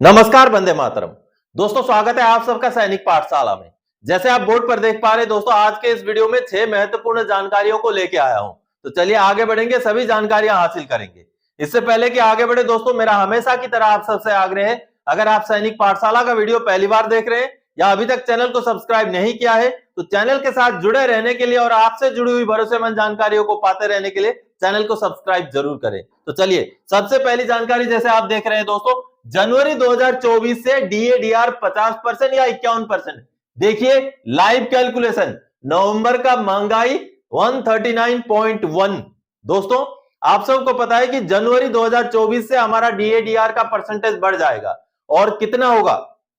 नमस्कार, वंदे मातरम। दोस्तों, स्वागत है आप सबका सैनिक पाठशाला में। जैसे आप बोर्ड पर देख पा रहे हैं दोस्तों, आज के इस वीडियो में 6 महत्वपूर्ण जानकारियों को लेके आया हूं। तो चलिए आगे बढ़ेंगे, सभी जानकारियां हासिल करेंगे। इससे पहले कि आगे बढ़े दोस्तों, मेरा हमेशा की तरह आप सबसे आग्रह है, अगर आप सैनिक पाठशाला का वीडियो पहली बार देख रहे हैं या अभी तक चैनल को सब्सक्राइब नहीं किया है, तो चैनल के साथ जुड़े रहने के लिए और आपसे जुड़ी हुई भरोसेमंद जानकारियों को पाते रहने के लिए चैनल को सब्सक्राइब जरूर करें। तो चलिए, सबसे पहली जानकारी जैसे आप देख रहे हैं दोस्तों, जनवरी 2024 से डीएडीआर 50% या 51%। देखिए लाइव कैलकुलेशन, नवंबर का महंगाई 139.1। दोस्तों, आप सबको पता है कि जनवरी 2024 से हमारा डीएडीआर का परसेंटेज बढ़ जाएगा। और कितना होगा?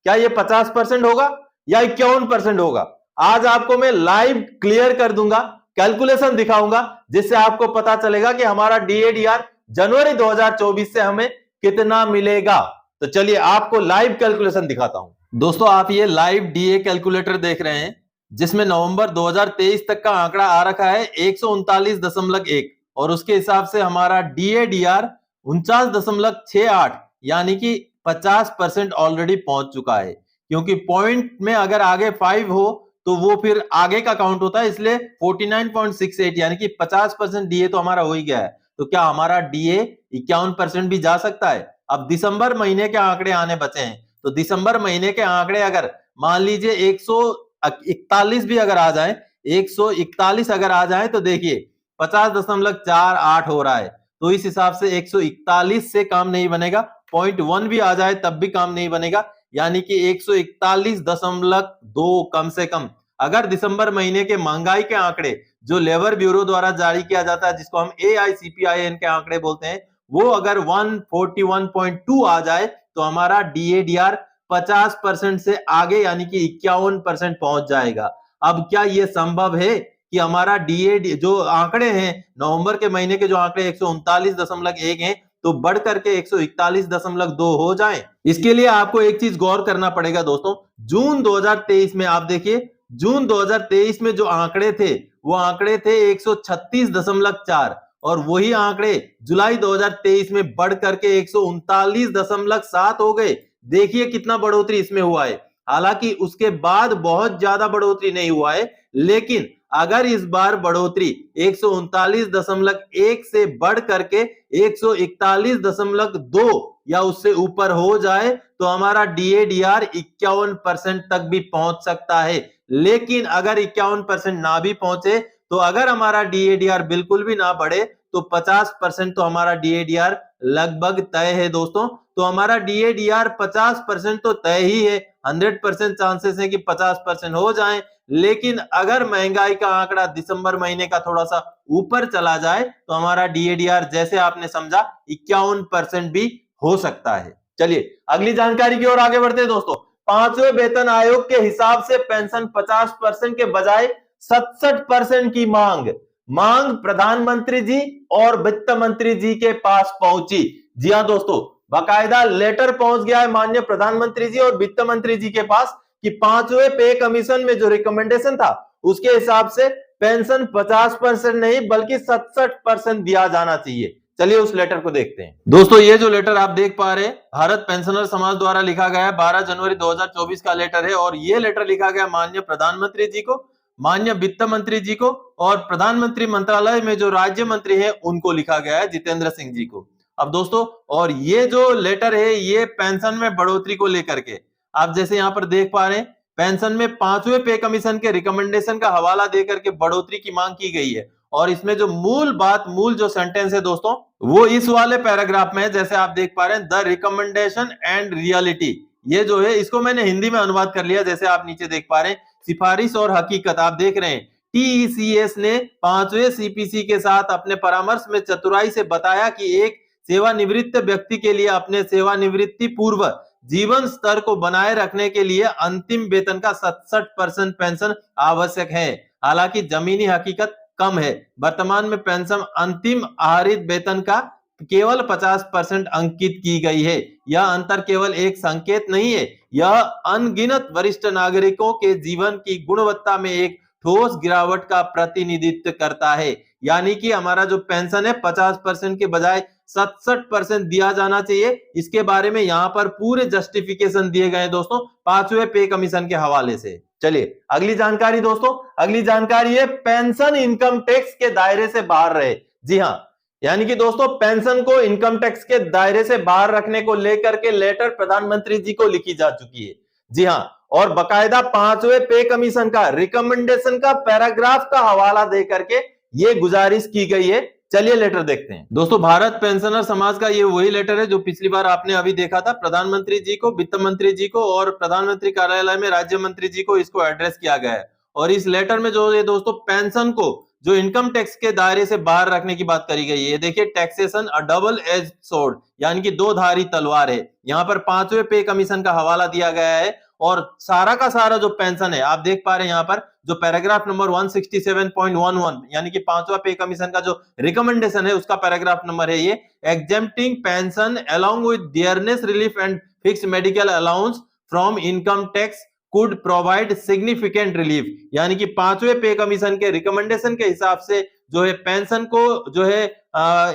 क्या ये 50% होगा या 51% होगा? आज आपको मैं लाइव क्लियर कर दूंगा, कैलकुलेशन दिखाऊंगा, जिससे आपको पता चलेगा कि हमारा डीएडीआर जनवरी 2024 से हमें कितना मिलेगा। तो चलिए आपको लाइव कैलकुलेशन दिखाता हूं। दोस्तों, आप ये लाइव डीए कैलकुलेटर देख रहे हैं, जिसमें नवंबर 2023 तक का आंकड़ा आ रखा है 139.1 और उसके हिसाब से हमारा डीएडीआर 49.68 यानी कि 50% ऑलरेडी पहुंच चुका है। क्योंकि पॉइंट में अगर आगे 5 हो तो वो फिर आगे का काउंट होता है, इसलिए 49.68 यानी कि 50% डीए तो हमारा हो ही गया है। तो क्या हमारा डीए 51% भी जा सकता है? अब दिसंबर महीने के आंकड़े आने बचे हैं, तो दिसंबर महीने के आंकड़े अगर मान लीजिए 141 भी अगर आ जाए, 141 अगर आ जाए तो देखिए 50.48 हो रहा है। तो इस हिसाब से 141 से काम नहीं बनेगा, 0.1 भी आ जाए तब भी काम नहीं बनेगा, यानी कि 141.2 कम से कम अगर दिसंबर महीने के महंगाई के आंकड़े जो लेबर ब्यूरो द्वारा जारी किया जाता है, जिसको हम AICPIN के आंकड़े बोलते हैं, वो अगर 141.2 आ जाए तो हमारा डीएडीआर 50% से आगे यानी कि 51% पहुंच जाएगा। अब क्या यह संभव है कि हमारा डीएडी जो आंकड़े हैं नवंबर के महीने के जो आंकड़े 139.1 हैं तो बढ़ करके 141.2 हो जाए? इसके लिए आपको एक चीज गौर करना पड़ेगा दोस्तों। जून 2023 में आप देखिए, जून 2023 में जो आंकड़े थे वो आंकड़े थे 136.4 और वही आंकड़े जुलाई 2023 में बढ़ करके 139.7 हो गए। देखिए कितना बढ़ोतरी इसमें हुआ है। हालांकि उसके बाद बहुत ज्यादा बढ़ोतरी नहीं हुआ है, लेकिन अगर इस बार बढ़ोतरी 139.1 से बढ़ करके 141.2 या उससे ऊपर हो जाए तो हमारा डीएडीआर 51% तक भी पहुंच सकता है। लेकिन अगर 51% ना भी पहुंचे तो अगर हमारा डीएडीआर बिल्कुल भी ना बढ़े तो 50% तो हमारा डीएडीआर लगभग तय है दोस्तों। तो हमारा डीएडीआर 50% तो तय ही है, 100% चांसेस है कि 50% हो जाए। लेकिन अगर महंगाई का आंकड़ा दिसंबर महीने का थोड़ा सा ऊपर चला जाए तो हमारा डीएडीआर जैसे आपने समझा 51% भी हो सकता है। चलिए अगली जानकारी की ओर आगे बढ़ते हैं दोस्तों। पांचवें वेतन आयोग के हिसाब से पेंशन 50% के बजाय 67% की मांग प्रधानमंत्री जी और वित्त मंत्री जी के पास पहुंची। जी हां दोस्तों, बाकायदा लेटर पहुंच गया है माननीय प्रधानमंत्री जी और वित्त मंत्री जी के पास कि पांचवें पे कमीशन में जो रिकमेंडेशन था उसके हिसाब से पेंशन 50% नहीं बल्कि 67% दिया जाना चाहिए। चलिए उस लेटर को देखते हैं। दोस्तों, ये जो लेटर आप देख पा रहे हैं भारत पेंशनर समाज द्वारा लिखा गया है, 12 जनवरी 2024 का लेटर है और ये लेटर लिखा गया माननीय प्रधानमंत्री जी को, माननीय वित्त मंत्री जी को और प्रधानमंत्री मंत्रालय में जो राज्य मंत्री है उनको लिखा गया है, जितेंद्र सिंह जी को। अब दोस्तों, और ये जो लेटर है ये पेंशन में बढ़ोतरी को लेकर के, आप जैसे यहां पर देख पा रहे हैं, पेंशन में पांचवें पे कमीशन के रिकमेंडेशन का हवाला देकर के बढ़ोतरी की मांग की गई है। और इसमें जो मूल जो सेंटेंस है दोस्तों, वो इस वाले पैराग्राफ में है, जैसे आप देख पा रहे हैं, द रिकमेंडेशन एंड रियलिटी। ये जो है इसको मैंने हिंदी में अनुवाद कर लिया, जैसे आप नीचे देख पा रहे हैं, सिफारिश और हकीकत। आप देख रहे हैं टीईसीएस ने पांचवें सीपीसी के साथ अपने परामर्श में चतुराई से बताया कि एक सेवानिवृत्त व्यक्ति के लिए अपने सेवानिवृत्ति पूर्व जीवन स्तर को बनाए रखने के लिए अंतिम वेतन का 67% पेंशन आवश्यक है। हालांकि जमीनी हकीकत कम है, वर्तमान में पेंशन अंतिम आहरित वेतन का केवल 50% अंकित की गई है। यह अंतर केवल एक संकेत नहीं है, यह अनगिनत वरिष्ठ नागरिकों के जीवन की गुणवत्ता में एक ठोस गिरावट का प्रतिनिधित्व करता है। यानी कि हमारा जो पेंशन है 50% के बजाय 67% दिया जाना चाहिए। इसके बारे में यहां पर पूरे जस्टिफिकेशन दिए गए दोस्तों 5वें पे कमीशन के हवाले से। चलिए अगली जानकारी दोस्तों, अगली जानकारी है पेंशन इनकम टैक्स के दायरे से बाहर रहे। जी हां, यानी कि दोस्तों पेंशन को इनकम टैक्स के दायरे से बाहर रखने को लेकर के लेटर प्रधानमंत्री जी को लिखी जा चुकी है। जी हां, और बकायदा 5वें पे कमीशन का रिकमेंडेशन का पैराग्राफ का हवाला देकर के ये गुजारिश की गई है। चलिए लेटर देखते हैं दोस्तों। भारत पेंशनर समाज का ये वही लेटर है जो पिछली बार आपने अभी देखा था, प्रधानमंत्री जी को, वित्त मंत्री जी को और प्रधानमंत्री कार्यालय में राज्य मंत्री जी को इसको एड्रेस किया गया है। और इस लेटर में जो है दोस्तों पेंशन को जो इनकम टैक्स के दायरे से बाहर रखने की बात करी गई है। देखिए taxation a double edge sword, यानी कि दो धारी तलवार है। यहाँ पर 5वें पे कमीशन का हवाला दिया गया है और सारा का सारा जो पेंशन है आप देख पा रहे हैं यहाँ पर जो पैराग्राफ नंबर 167.11 यानी कि 5वां पे कमीशन का जो रिकमेंडेशन है उसका पैराग्राफ नंबर है ये, exempting pension along with dearness relief and fixed medical allowance from income tax could provide significant relief. यानी कि 5वें पे कमीशन के रिकमेंडेशन के हिसाब से जो है पेंशन को जो है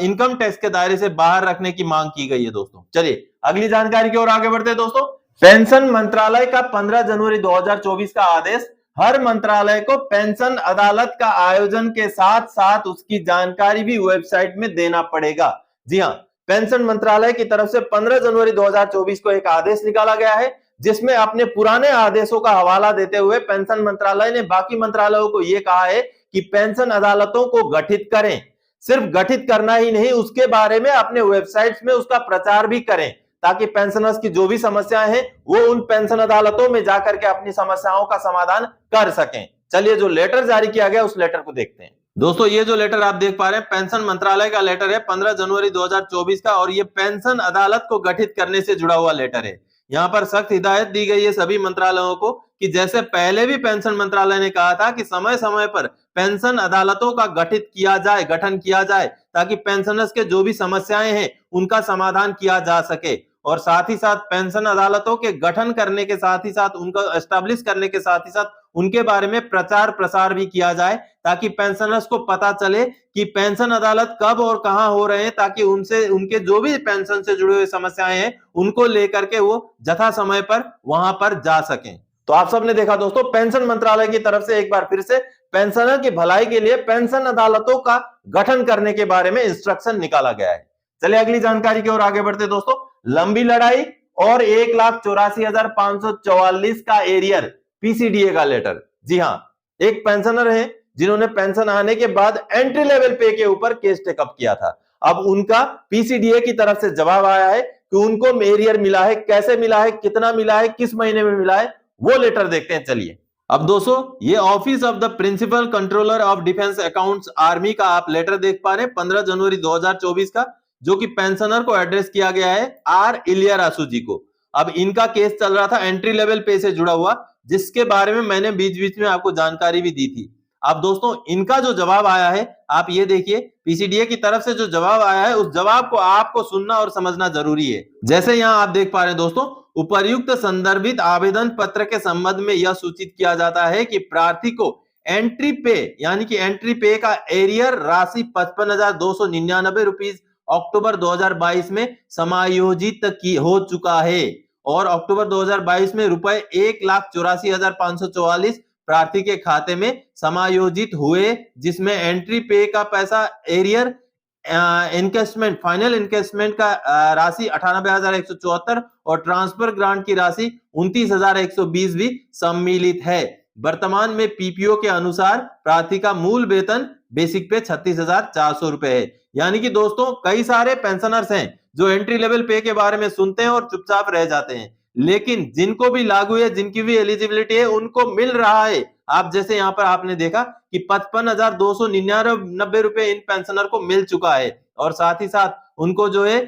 इनकम टैक्स के दायरे से बाहर रखने की मांग की गई है दोस्तों। चलिए अगली जानकारी की ओर आगे बढ़ते हैं दोस्तों। पेंशन मंत्रालय का 15 जनवरी 2024 का आदेश हर मंत्रालय को पेंशन अदालत का आयोजन के साथ साथ उसकी जानकारी भी वेबसाइट में देना पड़ेगा। जी हां, पेंशन मंत्रालय की तरफ से 15 जनवरी 2024 को एक आदेश निकाला गया है जिसमें अपने पुराने आदेशों का हवाला देते हुए पेंशन मंत्रालय ने बाकी मंत्रालयों को यह कहा है कि पेंशन अदालतों को गठित करें। सिर्फ गठित करना ही नहीं, उसके बारे में अपने वेबसाइट्स में उसका प्रचार भी करें ताकि पेंशनर्स की जो भी समस्याएं हैं वो उन पेंशन अदालतों में जाकर के अपनी समस्याओं का समाधान कर सकें। चलिए जो लेटर जारी किया गया उस लेटर को देखते हैं दोस्तों। ये जो लेटर आप देख पा रहे हैं पेंशन मंत्रालय का लेटर है 15 जनवरी 2024 का और ये पेंशन अदालत को गठित करने से जुड़ा हुआ लेटर है। यहाँ पर सख्त हिदायत दी गई है सभी मंत्रालयों को कि जैसे पहले भी पेंशन मंत्रालय ने कहा था कि समय समय पर पेंशन अदालतों का गठन किया जाए ताकि पेंशनर्स के जो भी समस्याएं हैं उनका समाधान किया जा सके। और साथ ही साथ पेंशन अदालतों के गठन करने के साथ ही साथ उनको एस्टैब्लिश करने के साथ ही साथ उनके बारे में प्रचार प्रसार भी किया जाए ताकि पेंशनर्स को पता चले कि पेंशन अदालत कब और कहां हो रहे हैं ताकि उनसे उनके जो भी पेंशन से जुड़े हुए समस्याएं हैं उनको लेकर के वो यथा समय पर वहां पर जा सकें। तो आप सबने देखा दोस्तों पेंशन मंत्रालय की तरफ से एक बार फिर से पेंशनर की भलाई के लिए पेंशन अदालतों का गठन करने के बारे में इंस्ट्रक्शन निकाला गया है। चलिए अगली जानकारी की ओर आगे बढ़ते दोस्तों। लंबी लड़ाई और 1,84,544 का एरियर पीसीडीए का लेटर। जी हां, एक पेंशनर है जिन्होंने पेंशन आने के बाद एंट्री लेवल पे के ऊपर केस टेकअप किया था। अब उनका पीसीडीए की तरफ से जवाब आया है कि उनको एरियर मिला है, कैसे मिला है, कितना मिला है, किस महीने में मिला है, वो लेटर देखते हैं। चलिए अब दोस्तों ये office of the principal controller of defence accounts army का आप लेटर देख पा रहे हैं 15 जनवरी 2024 का, जो कि पेंशनर को एड्रेस किया गया है आर इलियारासू जी को। अब इनका केस चल रहा था एंट्री लेवल पे से जुड़ा हुआ, जिसके बारे में मैंने बीच बीच में आपको जानकारी भी दी थी। अब दोस्तों इनका जो जवाब आया है आप ये देखिए, पीसीडीए की तरफ से जो जवाब आया है उस जवाब को आपको सुनना और समझना जरूरी है। जैसे यहां आप देख पा रहे हैं दोस्तों, उपर्युक्त संदर्भित आवेदन पत्र के संबंध में यह सूचित किया जाता है कि प्रार्थी को एंट्री पे यानी कि एंट्री पे का एरियर राशि 55,299 रुपीज अक्टूबर 2022 में समायोजित हो चुका है और अक्टूबर 2022 में रुपए 1,84,544 प्रार्थी के खाते में समायोजित हुए, जिसमें एंट्री पे का पैसा एरियर इनकेस्टमेंट फाइनल इनकेस्टमेंट का राशि 98,174 और ट्रांसफर ग्रांट की राशि 29,120 भी सम्मिलित है। वर्तमान में पीपीओ के अनुसार प्रार्थी का मूल वेतन बेसिक पे 36,400 रुपए है। यानी कि दोस्तों कई सारे पेंशनर्स हैं जो एंट्री लेवल पे के बारे में सुनते हैं और चुपचाप रह जाते हैं, लेकिन जिनको भी लागू है, जिनकी भी एलिजिबिलिटी है, उनको मिल रहा है। आप जैसे यहाँ पर आपने देखा कि 55,299 रुपए इन पेंशनर को मिल चुका है और साथ ही साथ उनको जो है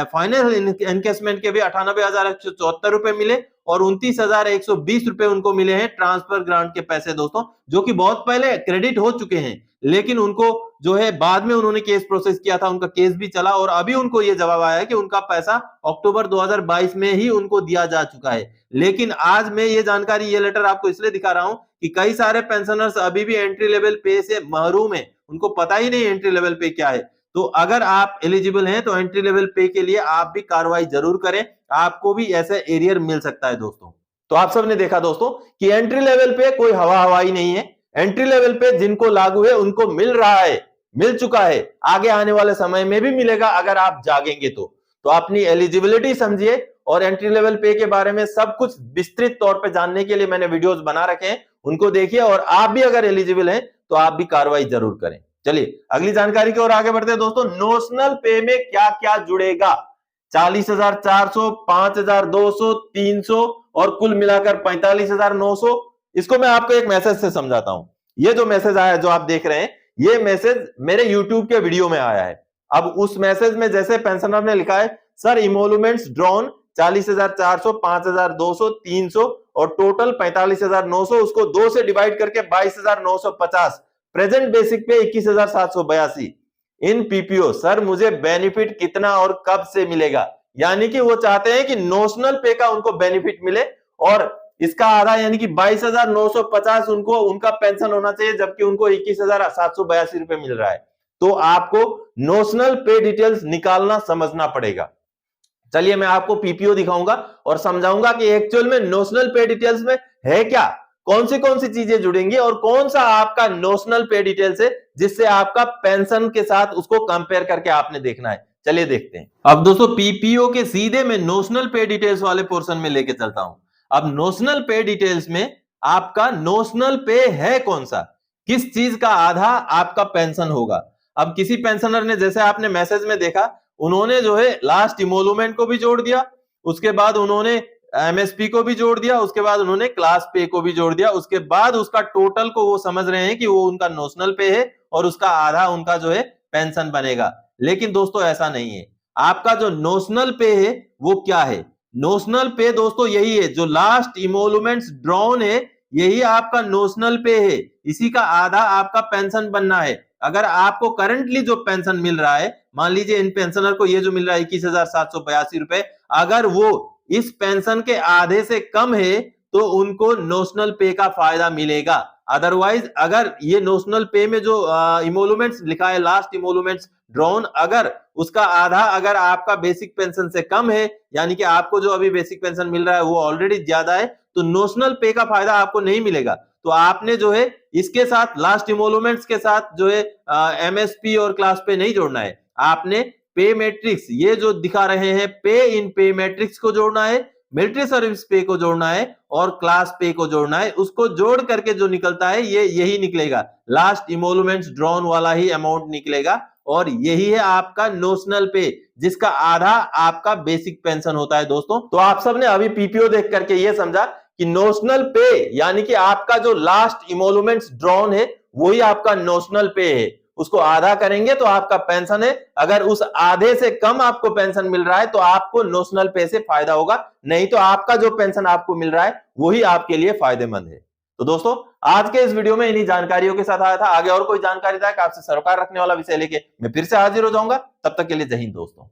फाइनल इनकेस्टमेंट के भी 98,174 रुपए मिले और 29,120 रुपए उनको मिले हैं ट्रांसफर ग्रांट के पैसे दोस्तों, जो कि बहुत पहले क्रेडिट हो चुके हैं, लेकिन उनको जो है बाद में उन्होंने केस प्रोसेस किया था, उनका केस भी चला और अभी उनको ये जवाब आया है कि उनका पैसा अक्टूबर 2022 में ही उनको दिया जा चुका है। लेकिन आज मैं ये जानकारी, ये लेटर आपको इसलिए दिखा रहा हूं कि कई सारे पेंशनर्स अभी भी एंट्री लेवल पे से महरूम है, उनको पता ही नहीं एंट्री लेवल पे क्या है। तो अगर आप एलिजिबल हैं तो एंट्री लेवल पे के लिए आप भी कार्रवाई जरूर करें, आपको भी ऐसे एरियर मिल सकता है दोस्तों। तो आप सबने देखा दोस्तों कि एंट्री लेवल पे कोई हवा हवाई नहीं है, एंट्री लेवल पे जिनको लागू है उनको मिल रहा है, मिल चुका है, आगे आने वाले समय में भी मिलेगा अगर आप जागेंगे तो अपनी एलिजिबिलिटी समझिए और एंट्री लेवल पे के बारे में सब कुछ विस्तृत तौर पे जानने के लिए मैंने वीडियोस बना रखे हैं, उनको देखिए और आप भी अगर एलिजिबल हैं तो आप भी कार्रवाई जरूर करें। चलिए अगली जानकारी की ओर आगे बढ़ते हैं दोस्तों। नोशनल पे में क्या क्या जुड़ेगा? 40,400, 5,200, 300 और कुल मिलाकर 45,900। इसको मैं आपको एक मैसेज से समझाता हूं। ये जो मैसेज आया जो आप देख रहे हैं, ये मैसेज मेरे YouTube के वीडियो में आया है। अब उस मैसेज में जैसे पेंशनर ने लिखा है, सर इमोलुमेंट्स ड्रॉन 40,400, 5,200, 300 और टोटल 45,900, उसको 2 से डिवाइड करके 22,950, प्रेजेंट बेसिक पे 21,782 इन पीपीओ। सर मुझे बेनिफिट कितना और कब से मिलेगा? यानी कि वो चाहते हैं कि नोशनल पे का उनको बेनिफिट मिले और इसका आधा यानी कि 22,950 उनको उनका पेंशन होना चाहिए, जबकि उनको 21,782 रुपए मिल रहा है। तो आपको नोशनल पे डिटेल्स निकालना समझना पड़ेगा। चलिए मैं आपको पीपीओ दिखाऊंगा और समझाऊंगा कि एक्चुअल में नोशनल पे डिटेल्स में है क्या, कौन सी चीजें जुड़ेंगी और कौन सा आपका नोशनल पे डिटेल्स है जिससे आपका पेंशन के साथ उसको कंपेयर करके आपने देखना है। चलिए देखते हैं। अब दोस्तों पीपीओ के सीधे मैं नोशनल पे डिटेल्स वाले पोर्शन में लेके चलता हूं। अब नोशनल पे डिटेल्स में आपका नोशनल पे है कौन सा, किस चीज का आधा आपका पेंशन होगा। अब किसी पेंशनर ने, जैसे आपने मैसेज में देखा, उन्होंने जो है लास्ट इमोलुमेंट को भी जोड़ दिया, उसके बाद उन्होंने एमएसपी को भी जोड़ दिया, उसके बाद उन्होंने क्लास पे को भी जोड़ दिया, उसके बाद उसका टोटल को वो समझ रहे हैं कि वो उनका नोशनल पे है और उसका आधा उनका जो है पेंशन बनेगा। लेकिन दोस्तों ऐसा नहीं है। आपका जो नोशनल पे है वो क्या है? नोशनल पे दोस्तों यही है, जो लास्ट इमोलुमेंट्स ड्रॉन है यही आपका नोशनल पे है, इसी का आधा आपका पेंशन बनना है। अगर आपको करंटली जो पेंशन मिल रहा है, मान लीजिए इन पेंशनर को ये जो मिल रहा है 21,782 रुपए, अगर वो इस पेंशन के आधे से कम है तो उनको नोशनल पे का फायदा मिलेगा। अदरवाइज अगर ये नोशनल पे में जो इमोलुमेंट्स लिखा है, लास्ट इमोलुमेंट्स ड्रॉन, अगर उसका आधा अगर आपका बेसिक पेंशन से कम है, यानी कि आपको जो अभी बेसिक पेंशन मिल रहा है वो ऑलरेडी ज्यादा है, तो नोशनल पे का फायदा आपको नहीं मिलेगा। तो आपने जो है इसके साथ लास्ट इमोलुमेंट्स के साथ जो है एमएसपी और क्लास पे नहीं जोड़ना है, आपने पे मैट्रिक्स ये जो दिखा रहे हैं पे इन पे मैट्रिक्स को जोड़ना है, मिलिट्री सर्विस पे को जोड़ना है और क्लास पे को जोड़ना है। उसको जोड़ करके जो निकलता है ये यही निकलेगा, लास्ट इमोलुमेंट्स ड्रॉन वाला ही अमाउंट निकलेगा और यही है आपका नोशनल पे, जिसका आधा आपका बेसिक पेंशन होता है दोस्तों। तो आप सबने अभी पीपीओ देख करके ये समझा कि नोशनल पे यानी कि आपका जो लास्ट इमोलुमेंट्स ड्रॉन है वही आपका नोशनल पे है, उसको आधा करेंगे तो आपका पेंशन है। अगर उस आधे से कम आपको पेंशन मिल रहा है तो आपको नोशनल पे से फायदा होगा, नहीं तो आपका जो पेंशन आपको मिल रहा है वही आपके लिए फायदेमंद है। तो दोस्तों आज के इस वीडियो में इन्हीं जानकारियों के साथ आया था। आगे और कोई जानकारी था कि आपसे सरोकार रखने वाला विषय लेके मैं फिर से हाजिर हो जाऊंगा। तब तक के लिए जय हिंद दोस्तों।